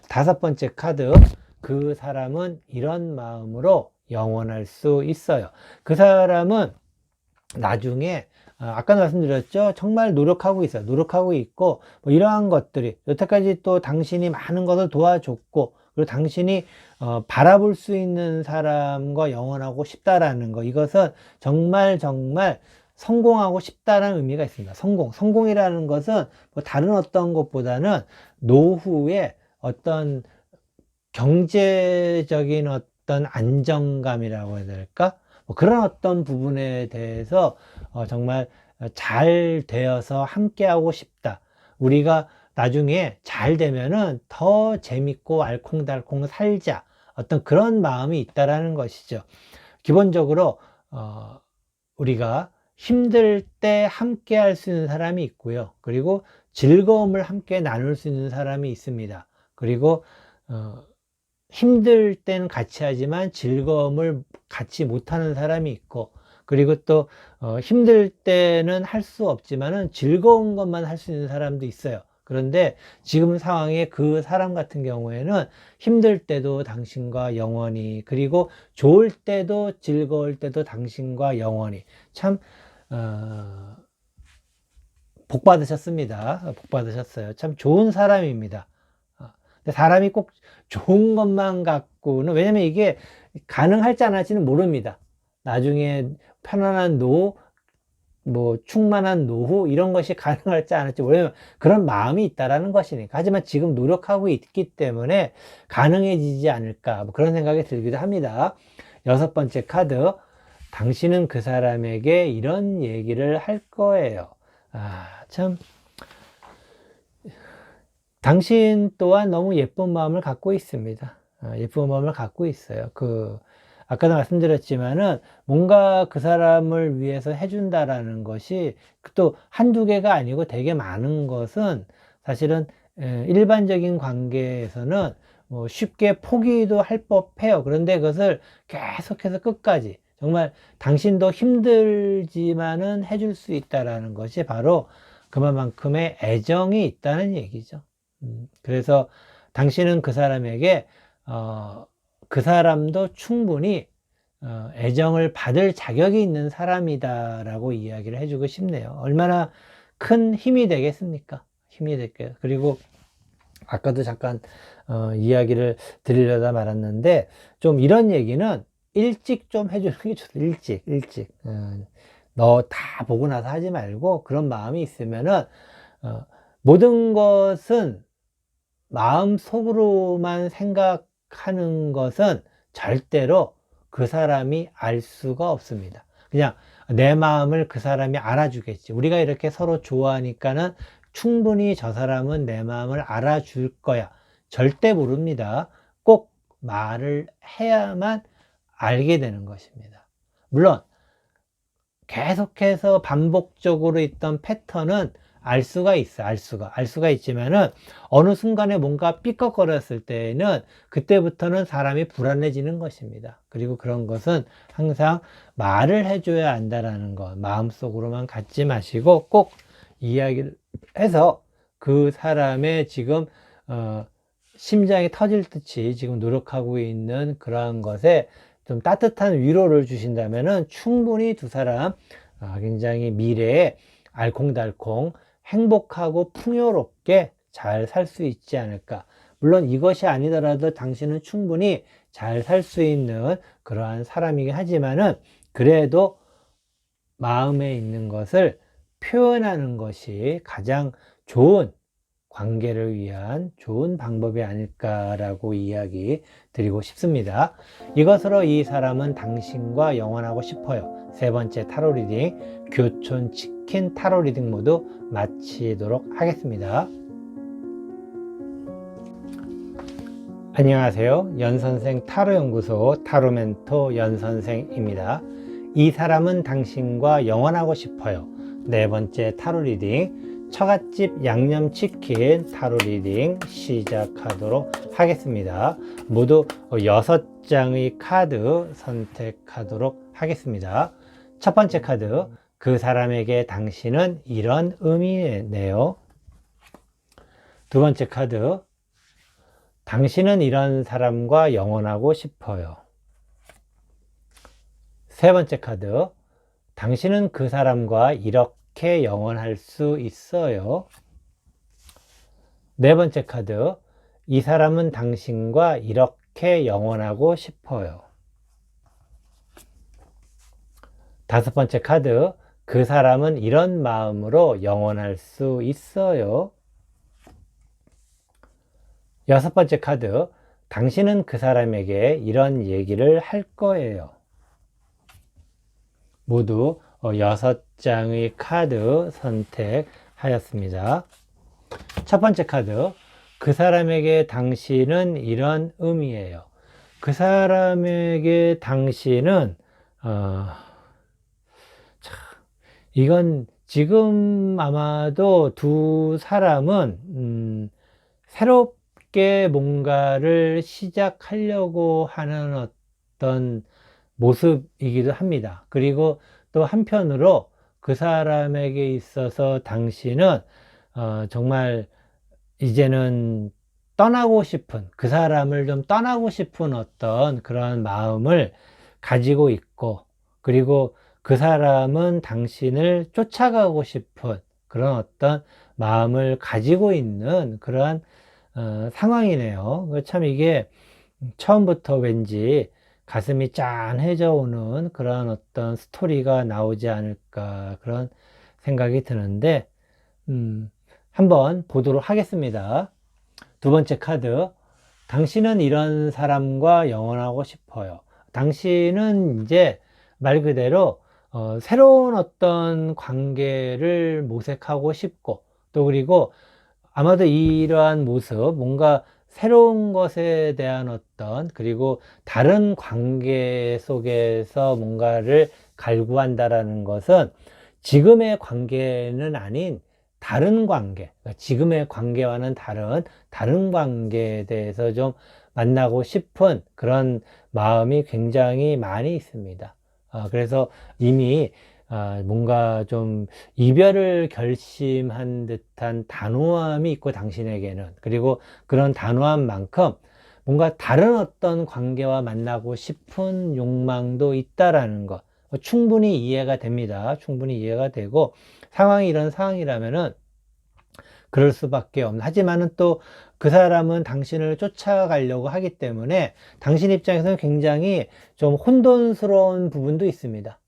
다섯 번째 카드, 그 사람은 이런 마음으로 영원할 수 있어요. 그 사람은 나중에 아까 말씀드렸죠. 정말 노력하고 있어요. 노력하고 있고, 뭐 이러한 것들이 여태까지 또 당신이 많은 것을 도와줬고, 그리고 당신이 바라볼 수 있는 사람과 영원하고 싶다라는 거, 이것은 정말 성공하고 싶다라는 의미가 있습니다. 성공이라는 것은 뭐 다른 어떤 것보다는 노후에 어떤 경제적인 어떤 안정감이라고 해야 될까? 뭐 그런 어떤 부분에 대해서 정말 잘 되어서 함께하고 싶다. 우리가 나중에 잘 되면은 더 재밌고 알콩달콩 살자. 어떤 그런 마음이 있다라는 것이죠. 기본적으로 우리가 힘들 때 함께 할 수 있는 사람이 있고요. 그리고 즐거움을 함께 나눌 수 있는 사람이 있습니다. 그리고 힘들 땐 같이 하지만 즐거움을 같이 못하는 사람이 있고, 그리고 또 힘들 때는 할 수 없지만은 즐거운 것만 할 수 있는 사람도 있어요. 그런데 지금 상황에 그 사람 같은 경우에는 힘들 때도 당신과 영원히, 그리고 좋을 때도 즐거울 때도 당신과 영원히, 참 복 받으셨습니다. 복 받으셨어요. 참 좋은 사람입니다. 근데 사람이 꼭 좋은 것만 갖고는, 왜냐면 이게 가능할지 안 할지는 모릅니다. 나중에 편안한 노후, 뭐 충만한 노후, 이런 것이 가능할지 안 할지 모르면 그런 마음이 있다라는 것이니까. 하지만 지금 노력하고 있기 때문에 가능해지지 않을까, 뭐 그런 생각이 들기도 합니다. 여섯 번째 카드, 당신은 그 사람에게 이런 얘기를 할 거예요. 참 당신 또한 너무 예쁜 마음을 갖고 있습니다. 예쁜 마음을 갖고 있어요. 아까도 말씀드렸지만은 뭔가 그 사람을 위해서 해준다라는 것이 또 한두 개가 아니고 되게 많은 것은 사실은 일반적인 관계에서는 뭐 쉽게 포기도 할 법해요. 그런데 그것을 계속해서 끝까지, 정말 당신도 힘들지만은 해줄 수 있다라는 것이 바로 그만큼의 애정이 있다는 얘기죠. 그래서 당신은 그 사람에게 그 사람도 충분히 애정을 받을 자격이 있는 사람이다라고 이야기를 해주고 싶네요. 얼마나 큰 힘이 되겠습니까? 힘이 될게요. 그리고 아까도 잠깐 이야기를 드리려다 말았는데, 좀 이런 얘기는 일찍 좀 해주는 게 좋습니다. 일찍. 너 다 보고 나서 하지 말고, 그런 마음이 있으면은 모든 것은 마음속으로만 생각하는 것은 절대로 그 사람이 알 수가 없습니다. 그냥 내 마음을 그 사람이 알아주겠지. 우리가 이렇게 서로 좋아하니까는 충분히 저 사람은 내 마음을 알아줄 거야. 절대 모릅니다. 꼭 말을 해야만 알게 되는 것입니다. 물론 계속해서 반복적으로 있던 패턴은 알 수가 있어요. 알 수가 있지만은 어느 순간에 뭔가 삐걱거렸을 때에는 그때부터는 사람이 불안해지는 것입니다. 그리고 그런 것은 항상 말을 해줘야 한다라는 것, 마음속으로만 갖지 마시고 꼭 이야기를 해서 그 사람의 지금 심장이 터질 듯이 지금 노력하고 있는 그러한 것에 좀 따뜻한 위로를 주신다면은 충분히 두 사람 굉장히 미래에 알콩달콩 행복하고 풍요롭게 잘 살 수 있지 않을까. 물론 이것이 아니더라도 당신은 충분히 잘 살 수 있는 그러한 사람이긴 하지만은 그래도 마음에 있는 것을 표현하는 것이 가장 좋은 관계를 위한 좋은 방법이 아닐까라고 이야기 드리고 싶습니다. 이것으로 이 사람은 당신과 영원하고 싶어요. 세 번째 타로 리딩, 교촌 치킨 타로 리딩 모두 마치도록 하겠습니다. 안녕하세요. 연선생 타로연구소 타로멘토 연선생입니다. 이 사람은 당신과 영원하고 싶어요. 네 번째 타로 리딩, 처갓집 양념치킨 타로 리딩 시작하도록 하겠습니다. 모두 6장의 카드 선택하도록 하겠습니다. 첫 번째 카드, 그 사람에게 당신은 이런 의미네요. 두 번째 카드, 당신은 이런 사람과 영원하고 싶어요. 세 번째 카드, 당신은 그 사람과 이렇게 영원할 수 있어요. 네 번째 카드, 이 사람은 당신과 이렇게 영원하고 싶어요. 다섯 번째 카드, 그 사람은 이런 마음으로 영원할 수 있어요. 여섯 번째 카드, 당신은 그 사람에게 이런 얘기를 할 거예요. 모두 6장의 카드 선택하였습니다. 첫 번째 카드, 그 사람에게 당신은 이런 의미예요. 그 사람에게 당신은 이건 지금 아마도 두 사람은 새롭게 뭔가를 시작하려고 하는 어떤 모습이기도 합니다. 그리고 또 한편으로 그 사람에게 있어서 당신은 정말 이제는 떠나고 싶은, 그 사람을 좀 떠나고 싶은 어떤 그런 마음을 가지고 있고, 그리고 그 사람은 당신을 쫓아가고 싶은 그런 어떤 마음을 가지고 있는 그러한 상황이네요. 참 이게 처음부터 왠지 가슴이 짠해져 오는 그런 어떤 스토리가 나오지 않을까 그런 생각이 드는데 한번 보도록 하겠습니다. 두 번째 카드, 당신은 이런 사람과 영원하고 싶어요. 당신은 이제 말 그대로 새로운 어떤 관계를 모색하고 싶고, 또 그리고 아마도 이러한 모습, 뭔가 새로운 것에 대한 어떤, 그리고 다른 관계 속에서 뭔가를 갈구한다라는 것은 지금의 관계는 아닌 다른 관계, 그러니까 지금의 관계와는 다른 관계에 대해서 좀 만나고 싶은 그런 마음이 굉장히 많이 있습니다. 그래서 이미 뭔가 좀 이별을 결심한 듯한 단호함이 있고 당신에게는, 그리고 그런 단호함만큼 뭔가 다른 어떤 관계와 만나고 싶은 욕망도 있다라는 것 충분히 이해가 됩니다. 충분히 이해가 되고, 상황이 이런 상황이라면은 그럴 수밖에 없는, 하지만은 또 그 사람은 당신을 쫓아가려고 하기 때문에 당신 입장에서는 굉장히 좀 혼돈스러운 부분도 있습니다.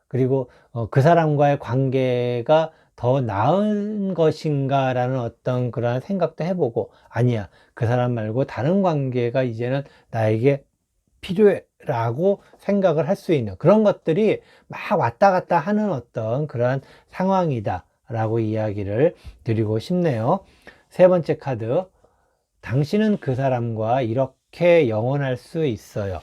그리고 그 사람과의 관계가 더 나은 것인가 라는 어떤 그러한 생각도 해보고, 아니야, 그 사람 말고 다른 관계가 이제는 나에게 필요해 라고 생각을 할 수 있는 그런 것들이 막 왔다 갔다 하는 어떤 그러한 상황이다 라고 이야기를 드리고 싶네요. 세 번째 카드, 당신은 그 사람과 이렇게 영원할 수 있어요.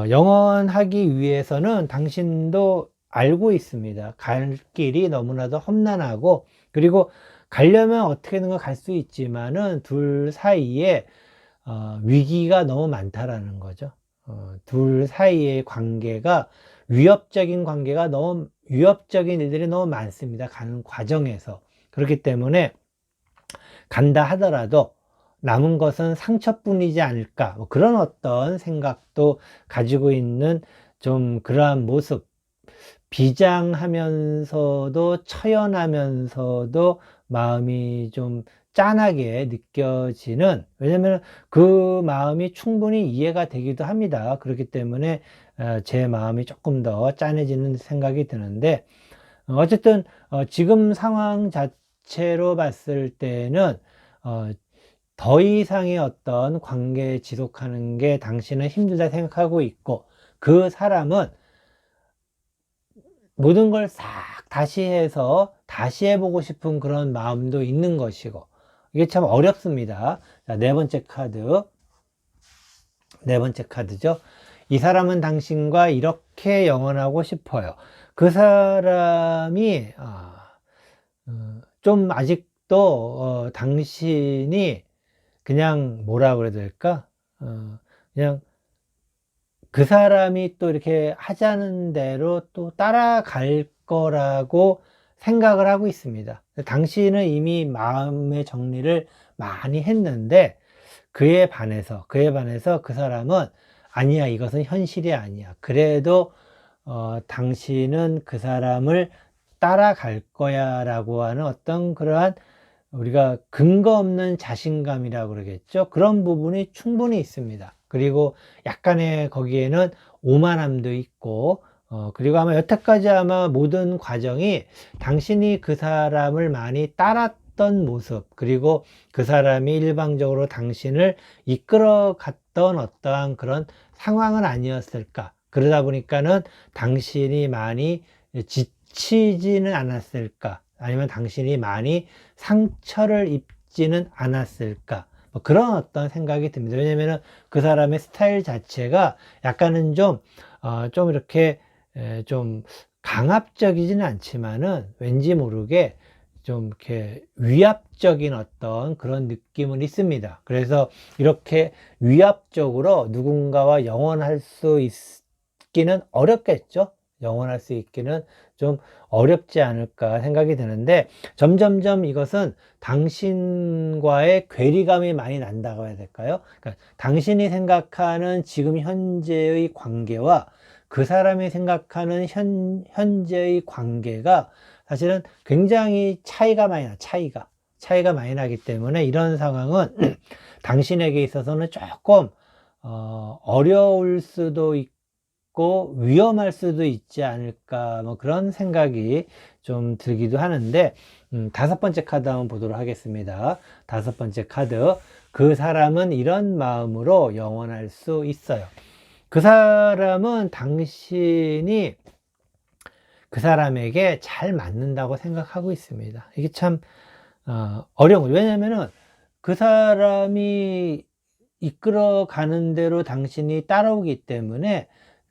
영원하기 위해서는 당신도 알고 있습니다. 갈 길이 너무나도 험난하고, 그리고 가려면 어떻게든가 갈 수 있지만은 둘 사이에 위기가 너무 많다라는 거죠. 둘 사이의 관계가 위협적인 일들이 너무 많습니다. 가는 과정에서. 그렇기 때문에 간다 하더라도 남은 것은 상처뿐이지 않을까, 뭐 그런 어떤 생각도 가지고 있는 좀 그러한 모습, 비장하면서도 처연하면서도 마음이 좀 짠하게 느껴지는, 왜냐면 그 마음이 충분히 이해가 되기도 합니다. 그렇기 때문에 제 마음이 조금 더 짠해지는 생각이 드는데, 어쨌든 지금 상황 자체로 봤을 때는 더 이상의 어떤 관계 지속하는 게 당신은 힘들다 생각하고 있고, 그 사람은 모든 걸 싹 다시 해서 다시 해보고 싶은 그런 마음도 있는 것이고, 이게 참 어렵습니다. 자, 네 번째 카드죠. 이 사람은 당신과 이렇게 영원하고 싶어요. 그 사람이 좀 아직도 당신이 그냥 뭐라 그래야 될까? 그냥 그 사람이 또 이렇게 하자는 대로 또 따라갈 거라고 생각을 하고 있습니다. 당신은 이미 마음의 정리를 많이 했는데, 그에 반해서 그 사람은 아니야, 이것은 현실이 아니야. 그래도 당신은 그 사람을 따라갈 거야 라고 하는 어떤 그러한, 우리가 근거 없는 자신감이라고 그러겠죠. 그런 부분이 충분히 있습니다. 그리고 약간의 거기에는 오만함도 있고, 그리고 아마 여태까지 아마 모든 과정이 당신이 그 사람을 많이 따랐던 모습, 그리고 그 사람이 일방적으로 당신을 이끌어 갔던 어떠한 그런 상황은 아니었을까. 그러다 보니까는 당신이 많이 지치지는 않았을까. 아니면 당신이 많이 상처를 입지는 않았을까. 뭐 그런 어떤 생각이 듭니다. 왜냐면은 그 사람의 스타일 자체가 약간은 좀 이렇게 좀 강압적이지는 않지만은 왠지 모르게 좀 이렇게 위압적인 어떤 그런 느낌은 있습니다. 그래서 이렇게 위압적으로 누군가와 영원할 수 있기는 어렵겠죠. 영원할 수 있기는 좀 어렵지 않을까 생각이 드는데, 점점점 이것은 당신과의 괴리감이 많이 난다고 해야 될까요? 그러니까 당신이 생각하는 지금 현재의 관계와 그 사람이 생각하는 현재의 관계가 사실은 굉장히 차이가 많이 나기 때문에, 이런 상황은 당신에게 있어서는 조금 어려울 수도 있고 위험할 수도 있지 않을까, 뭐 그런 생각이 좀 들기도 하는데, 다섯 번째 카드 한번 보도록 하겠습니다. 다섯 번째 카드, 그 사람은 이런 마음으로 영원할 수 있어요. 그 사람은 당신이 그 사람에게 잘 맞는다고 생각하고 있습니다. 이게 참 어려운 거죠. 왜냐면은 그 사람이 이끌어 가는 대로 당신이 따라오기 때문에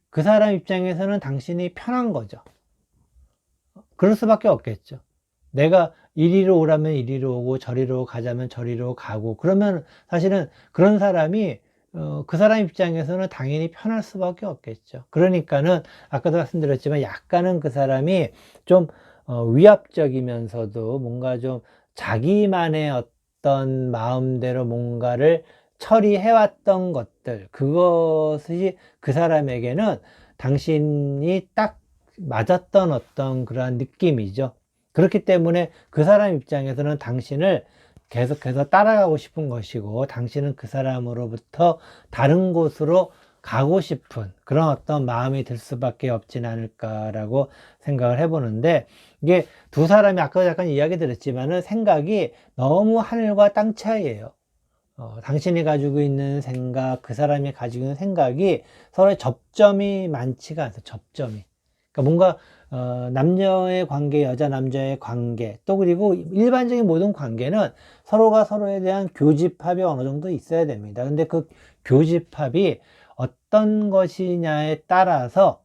그 사람 입장에서는 당신이 편한 거죠. 그럴 수밖에 없겠죠. 내가 이리로 오라면 이리로 오고 저리로 가자면 저리로 가고, 그러면 사실은 그런 사람이 그 사람 입장에서는 당연히 편할 수밖에 없겠죠. 그러니까는 아까도 말씀드렸지만 약간은 그 사람이 좀 위압적이면서도 뭔가 좀 자기만의 어떤 마음대로 뭔가를 처리해왔던 것들, 그것이 그 사람에게는 당신이 딱 맞았던 어떤 그러한 느낌이죠. 그렇기 때문에 그 사람 입장에서는 당신을 계속해서 따라가고 싶은 것이고, 당신은 그 사람으로부터 다른 곳으로 가고 싶은 그런 어떤 마음이 들 수밖에 없진 않을까라고 생각을 해보는데, 이게 두 사람이 아까 약간 이야기 드렸지만은 생각이 너무 하늘과 땅 차이예요. 당신이 가지고 있는 생각, 그 사람이 가지고 있는 생각이 서로의 접점이 많지가 않아요. 접점이. 그러니까 뭔가 남녀의 관계, 여자 남자의 관계, 또 그리고 일반적인 모든 관계는 서로가 서로에 대한 교집합이 어느 정도 있어야 됩니다. 근데 그 교집합이 어떤 것이냐에 따라서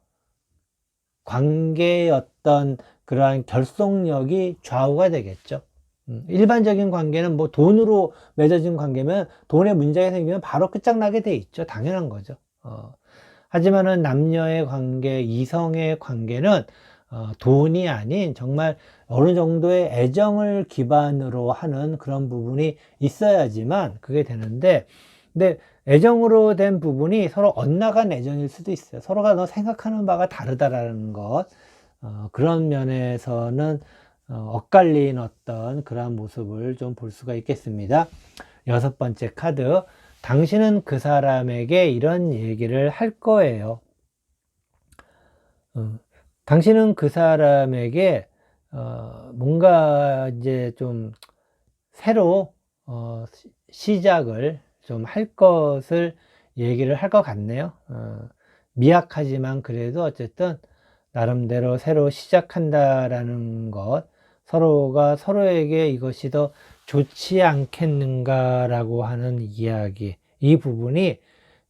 관계의 어떤 그러한 결속력이 좌우가 되겠죠. 일반적인 관계는 뭐 돈으로 맺어진 관계면 돈에 문제가 생기면 바로 끝장나게 돼 있죠. 당연한 거죠. 하지만은 남녀의 관계, 이성의 관계는 돈이 아닌 정말 어느 정도의 애정을 기반으로 하는 그런 부분이 있어야지만 그게 되는데, 근데 애정으로 된 부분이 서로 엇나간 애정일 수도 있어요. 서로가 너 생각하는 바가 다르다라는 것. 그런 면에서는 엇갈린 어떤 그러한 모습을 좀 볼 수가 있겠습니다. 여섯 번째 카드, 당신은 그 사람에게 이런 얘기를 할 거예요. 당신은 그 사람에게 뭔가 이제 좀 새로 시작을 좀 할 것을 얘기를 할 것 같네요. 미약하지만 그래도 어쨌든 나름대로 새로 시작한다라는 것, 서로가 서로에게 이것이 더 좋지 않겠는가라고 하는 이야기, 이 부분이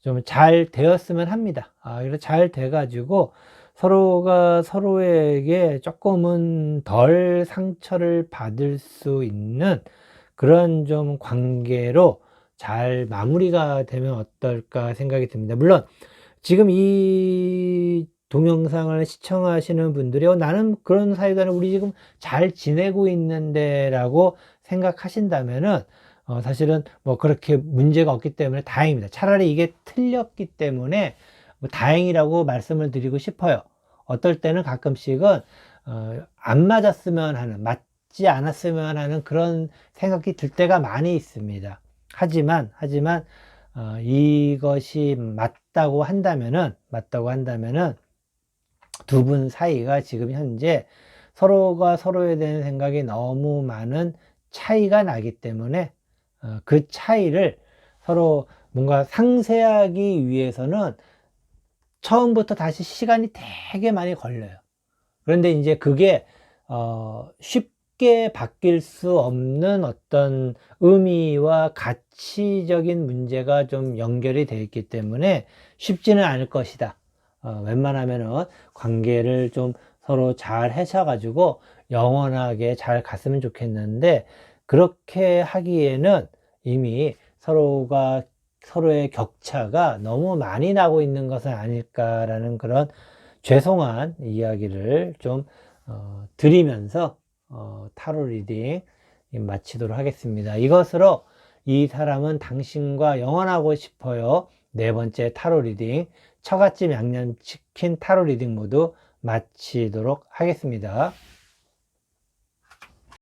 좀 잘 되었으면 합니다. 그래서 잘 돼가지고 서로가 서로에게 조금은 덜 상처를 받을 수 있는 그런 좀 관계로 잘 마무리가 되면 어떨까 생각이 듭니다. 물론 지금 이 동영상을 시청하시는 분들이 나는 그런 사이가 아니라 우리 지금 잘 지내고 있는데 라고 생각하신다면은 사실은 뭐 그렇게 문제가 없기 때문에 다행입니다. 차라리 이게 틀렸기 때문에 뭐 다행이라고 말씀을 드리고 싶어요. 어떨 때는 가끔씩은 안 맞았으면 하는, 맞지 않았으면 하는 그런 생각이 들 때가 많이 있습니다. 하지만 이것이 맞다고 한다면은 두 분 사이가 지금 현재 서로가 서로에 대한 생각이 너무 많은 차이가 나기 때문에 그 차이를 서로 뭔가 상쇄하기 위해서는 처음부터 다시 시간이 되게 많이 걸려요. 그런데 이제 그게 쉽게 바뀔 수 없는 어떤 의미와 가치적인 문제가 좀 연결이 되어 있기 때문에 쉽지는 않을 것이다. 웬만하면은 관계를 좀 서로 잘 해쳐가지고 영원하게 잘 갔으면 좋겠는데, 그렇게 하기에는 이미 서로가 서로의 격차가 너무 많이 나고 있는 것은 아닐까라는 그런 죄송한 이야기를 좀 드리면서 타로 리딩 마치도록 하겠습니다. 이것으로 이 사람은 당신과 영원하고 싶어요. 네 번째 타로 리딩, 처갓집 양념치킨 타로 리딩 모두 마치도록 하겠습니다.